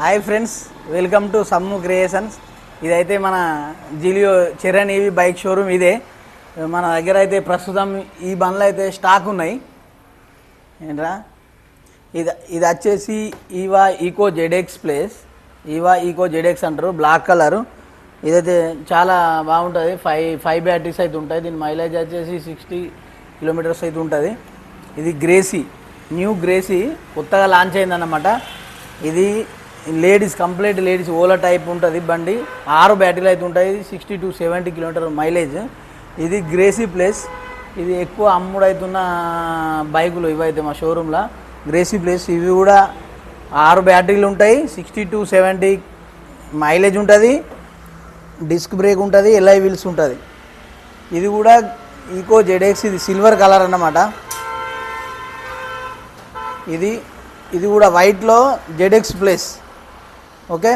Hi friends, welcome to Sammu creations. ఇదైతే మన Zelio Charan EV bike showroom. ఇదే మన దగ్గర అయితే ప్రస్తుతం ఈ బండ్లు అయితే స్టాక్ ఉన్నాయి. ఏంట్రా ఇది వచ్చేసి Eeva eco ZX plus. Eeva eco ZX అంటారు, బ్లాక్ కలరు. ఇదైతే చాలా బాగుంటుంది. ఫైవ్ బ్యాటరీస్ అయితే ఉంటాయి. దీని మైలేజ్ వచ్చేసి 60 కిలోమీటర్స్ అయితే ఉంటుంది. ఇది గ్రేసీ, న్యూ గ్రేసీ కొత్తగా లాంచ్ అయిందన్నమాట. ఇది ladies, complete ladies Ola type ఉంటుంది బండి. 6 బ్యాటరీలు అయితే ఉంటాయి. 60 to 70 కిలోమీటర్ మైలేజ్. ఇది గ్రేసీ ప్లేస్. ఇది ఎక్కువ అమ్ముడవుతున్న బైకులు ఇవైతే మా షోరూంలో. గ్రేసీ ప్లేస్ ఇవి కూడా 6 బ్యాటరీలు ఉంటాయి. 60 to 70 మైలేజ్ ఉంటుంది. డిస్క్ బ్రేక్ ఉంటుంది. ఎల్ఐ వీల్స్ ఉంటుంది. ఇది కూడా ఈకో జెడ్ఎక్స్. ఇది సిల్వర్ కలర్ అన్నమాట. ఇది కూడా వైట్లో జెడ్ఎక్స్ ప్లేస్. ఓకే,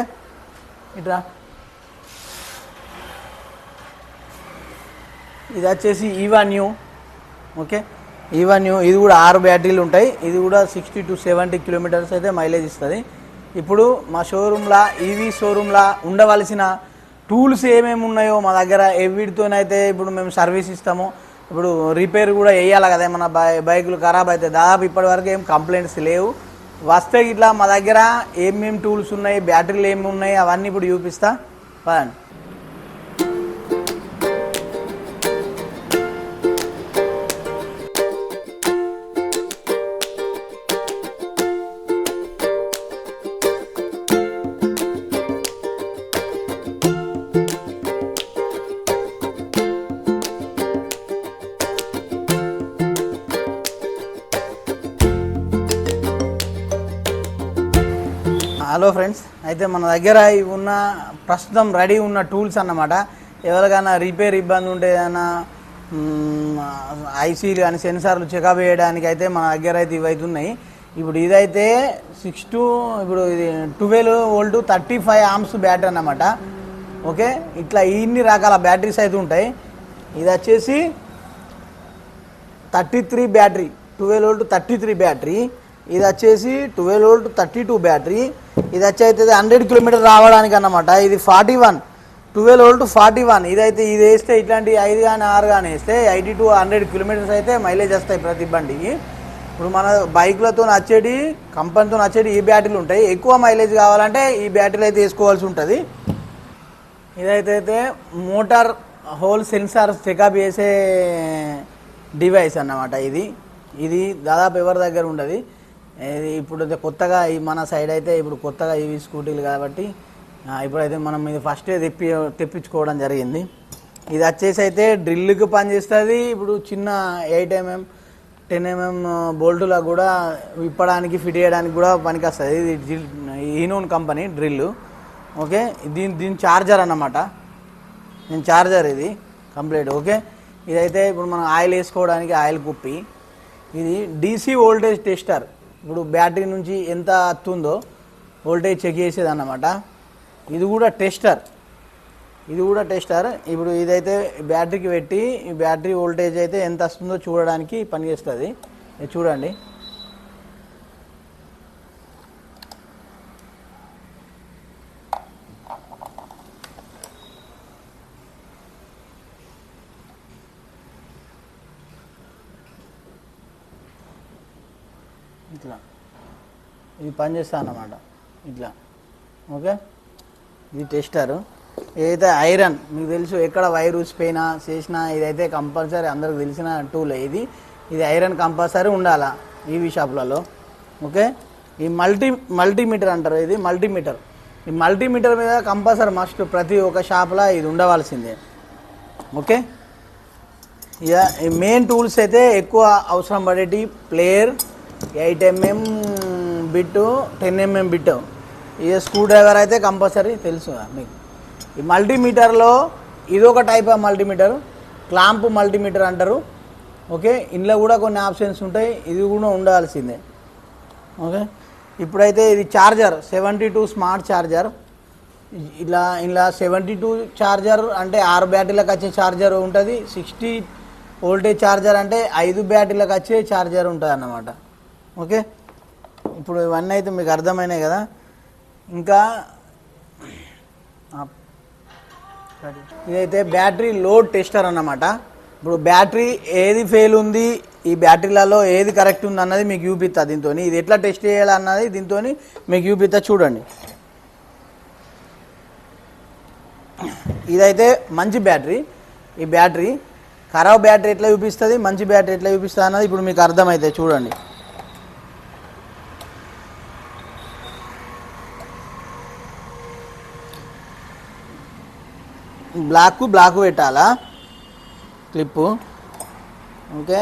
ఇట్రా. ఇది వచ్చేసి Eva new. Okay, Eva new. ఇది కూడా 6 బ్యాటరీలు ఉంటాయి. ఇది కూడా 60 to 70 కిలోమీటర్స్ అయితే మైలేజ్ ఇస్తుంది. ఇప్పుడు మా షోరూంలో, ఈవీ షోరూంలో ఉండవలసిన టూల్స్ ఏమేమి ఉన్నాయో మా దగ్గర వీటితోనైతే ఇప్పుడు మేము సర్వీస్ ఇస్తాము. ఇప్పుడు రిపేర్ కూడా వేయాలి కదా, మన బైకులు ఖరాబ్ అయితే. దాదాపు ఇప్పటి వరకు ఏం కంప్లైంట్స్ లేవు. వస్తే ఇట్లా మా దగ్గర ఏమేమి టూల్స్ ఉన్నాయి, బ్యాటరీలు ఏమి ఉన్నాయి, అవన్నీ ఇప్పుడు చూపిస్తా. పదండి. హలో ఫ్రెండ్స్, అయితే మన దగ్గర ఇవి ఉన్న ప్రస్తుతం రెడీ ఉన్న టూల్స్ అన్నమాట. ఎవరికైనా రిపేర్ ఇబ్బంది ఉంటే, ఏదైనా ఐసీలు కానీ సెన్సార్లు చెకప్ చేయడానికి అయితే మన దగ్గర అయితే ఇవి అయితే ఉన్నాయి. ఇప్పుడు ఇదైతే 12 వోల్ట్ 35 ఆంప్స్ బ్యాటరీ అన్నమాట. ఓకే, ఇట్లా ఇన్ని రకాల బ్యాటరీస్ అయితే ఉంటాయి. ఇది వచ్చేసి 33 బ్యాటరీ, 12 వోల్ట్ 33 బ్యాటరీ. ఇది వచ్చేసి 12 వోల్ట్ 32 బ్యాటరీ. ఇది వచ్చి అయితే 100 కిలోమీటర్ రావడానికి అన్నమాట. ఇది 41, 12 వోల్ట్ 41. ఇదైతే ఇది వేస్తే ఇట్లాంటి 5 కానీ 6 కానీ వేస్తే 80 to 100 కిలోమీటర్స్ అయితే మైలేజ్ వస్తాయి ప్రతి బండికి. ఇప్పుడు మన బైక్లతో వచ్చేటి, కంపెనీతో వచ్చేటి ఈ బ్యాటరీలు ఉంటాయి. ఎక్కువ మైలేజ్ కావాలంటే ఈ బ్యాటరీలు అయితే వేసుకోవాల్సి ఉంటుంది. ఇదైతే మోటార్ హోల్ సెన్సార్ చెకప్ చేసే డివైస్ అన్నమాట. ఇది దాదాపు ఎవరి దగ్గర ఉండదు. ఇది ఇప్పుడు కొత్తగా మన సైడ్ అయితే ఇప్పుడు కొత్తగా ఇవి స్కూటీలు కాబట్టి ఇప్పుడైతే మనం ఇది ఫస్ట్ తెప్పించుకోవడం జరిగింది. ఇది వచ్చేసి అయితే డ్రిల్కి పనిచేస్తుంది. ఇప్పుడు చిన్న 8mm 10mm బోల్టులకు కూడా విప్పడానికి, ఫిట్ చేయడానికి కూడా పనికి వస్తుంది. ఇది ఈనోన్ కంపెనీ డ్రిల్. ఓకే, దీని చార్జర్ అన్నమాట. దీని చార్జర్ ఇది కంప్లీట్. ఓకే, ఇదైతే ఇప్పుడు మనం ఆయిల్ వేసుకోవడానికి ఆయిల్ కుప్పి. ఇది డీసీ వోల్టేజ్ టెస్టర్. ఇప్పుడు బ్యాటరీ నుంచి ఎంత వస్తుందో వోల్టేజ్ చెక్ చేసేది అన్నమాట. ఇది కూడా టెస్టర్. ఇప్పుడు ఇదైతే బ్యాటరీకి పెట్టి ఈ బ్యాటరీ వోల్టేజ్ అయితే ఎంత వస్తుందో చూడడానికి పనిచేస్తుంది. చూడండి. ఇట్లా ఇది పనిచేస్తా అన్నమాట. ఇట్లా. ఓకే, ఇది టెస్టరు. ఏదైతే ఐరన్, మీకు తెలుసు, ఎక్కడ వైర్ ఊసిపోయినా చేసినా ఇదైతే కంపల్సరీ అందరికి తెలిసిన టూల్. ఇది ఐరన్ కంపల్సరీ ఉండాలా ఈవీ షాపులలో. ఓకే, ఈ మల్టీమీటర్ అంటారు. ఇది మల్టీమీటర్. ఈ మల్టీమీటర్ మీద కంపల్సరీ మస్ట్ ప్రతి ఒక్క షాప్లో ఇది ఉండవలసిందే. ఓకే, ఇక ఈ మెయిన్ టూల్స్ అయితే ఎక్కువ అవసరం పడేటి plier, 8mm bit, 10mm bit. ఇక స్క్రూ డ్రైవర్ అయితే కంపల్సరీ తెలుసు మీకు. ఈ మల్టీమీటర్లో ఇదొక type of multimeter, clamp multimeter అంటారు. ఓకే, ఇందులో కూడా కొన్ని ఆప్షన్స్ ఉంటాయి. ఇది కూడా ఉండాల్సిందే. ఓకే, ఇప్పుడైతే ఇది చార్జర్ 72 స్మార్ట్ చార్జర్. ఇలా 72 చార్జర్ అంటే 6 బ్యాటరీలకు వచ్చే చార్జర్ ఉంటుంది. 60 వోల్టేజ్ చార్జర్ అంటే 5 బ్యాటరీలకు వచ్చే చార్జర్ ఉంటుంది అన్నమాట. ఓకే, ఇప్పుడు ఇవన్నీ అయితే మీకు అర్థమైనాయి కదా. ఇంకా ఇదైతే బ్యాటరీ లోడ్ టెస్టర్ అన్నమాట. ఇప్పుడు బ్యాటరీ ఏది ఫెయిల్ ఉంది, ఈ బ్యాటరీలలో ఏది కరెక్ట్ ఉంది అన్నది మీకు చూపిస్తా. దీంతో ఇది ఎట్లా టెస్ట్ చేయాలన్నది దీంతో మీకు చూపిస్తా. చూడండి, ఇదైతే మంచి బ్యాటరీ. ఈ బ్యాటరీ ఖరాబ్ బ్యాటరీ ఎట్లా చూపిస్తుంది, మంచి బ్యాటరీ ఎట్లా చూపిస్తుంది అన్నది ఇప్పుడు మీకు అర్థమైతే చూడండి. బ్లాక్ పెట్టాలా క్లిప్పు. ఓకే,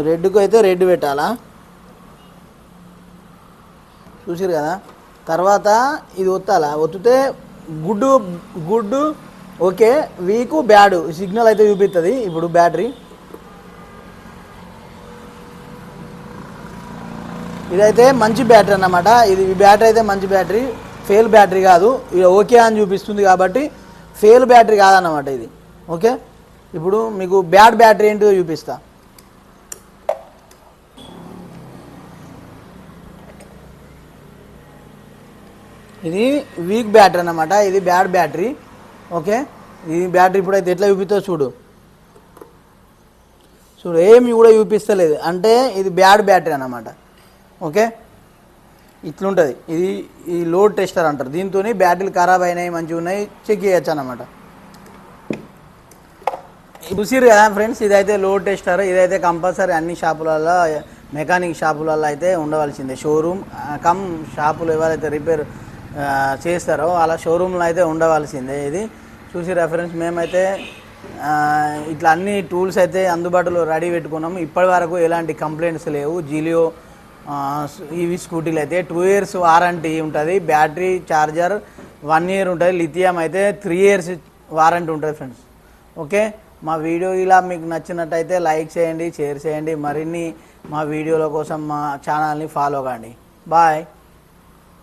రెడ్కు అయితే రెడ్ పెట్టాలా, చూసారు కదా. తర్వాత ఇది ఒత్తాలా, ఒత్తితే good okay, weak bad signal అయితే చూపిస్తుంది. ఇప్పుడు బ్యాటరీ ఇదైతే మంచి బ్యాటరీ అన్నమాట. ఇది ఈ బ్యాటరీ అయితే మంచి బ్యాటరీ, ఫెయిల్ బ్యాటరీ కాదు. ఇది ఓకే అని చూపిస్తుంది కాబట్టి ఫెయిల్ బ్యాటరీ కాదన్నమాట ఇది. ఓకే, ఇప్పుడు మీకు బ్యాడ్ బ్యాటరీ ఏంటో చూపిస్తా. ఇది వీక్ బ్యాటరీ అన్నమాట, ఇది బ్యాడ్ బ్యాటరీ. ఓకే, ఈ బ్యాటరీ ఇప్పుడైతే ఎట్లా చూపిస్తుందో చూడు. ఏమి కూడా చూపిస్తలేదు అంటే ఇది బ్యాడ్ బ్యాటరీ అన్నమాట. ఓకే, ఇట్లుంటుంది. ఇది ఈ లోడ్ టెస్టర్ అంటారు. దీంతో బ్యాటరీలు ఖరాబ్ అయినాయి, మంచిగా ఉన్నాయి చెక్ చేయొచ్చు అన్నమాట. చూసిరు కదా ఫ్రెండ్స్, ఇదైతే లోడ్ టెస్టర్. ఇదైతే కంపల్సరీ అన్ని షాపులలో, మెకానిక్ షాపులలో అయితే ఉండవలసిందే. షోరూమ్ కమ్ షాపులు ఎవరైతే రిపేర్ చేస్తారో అలా షోరూంలో అయితే ఉండవలసిందే. ఇది చూసి రెఫరెన్స్ మేమైతే ఇట్లా అన్ని టూల్స్ అయితే అందుబాటులో రెడీ పెట్టుకున్నాము. ఇప్పటి వరకు ఎలాంటి కంప్లైంట్స్ లేవు. జిలియో ఈవీ స్కూటీలు అయితే 2 years వారంటీ ఉంటుంది. బ్యాటరీ ఛార్జర్ 1 year ఉంటుంది. లిథియం అయితే 3 years వారంటీ ఉంటుంది ఫ్రెండ్స్. ఓకే, మా వీడియో ఇలా మీకు నచ్చినట్టయితే లైక్ చేయండి, షేర్ చేయండి. మరిన్ని మా వీడియోల కోసం మా ఛానల్ని ఫాలో కండి. బాయ్.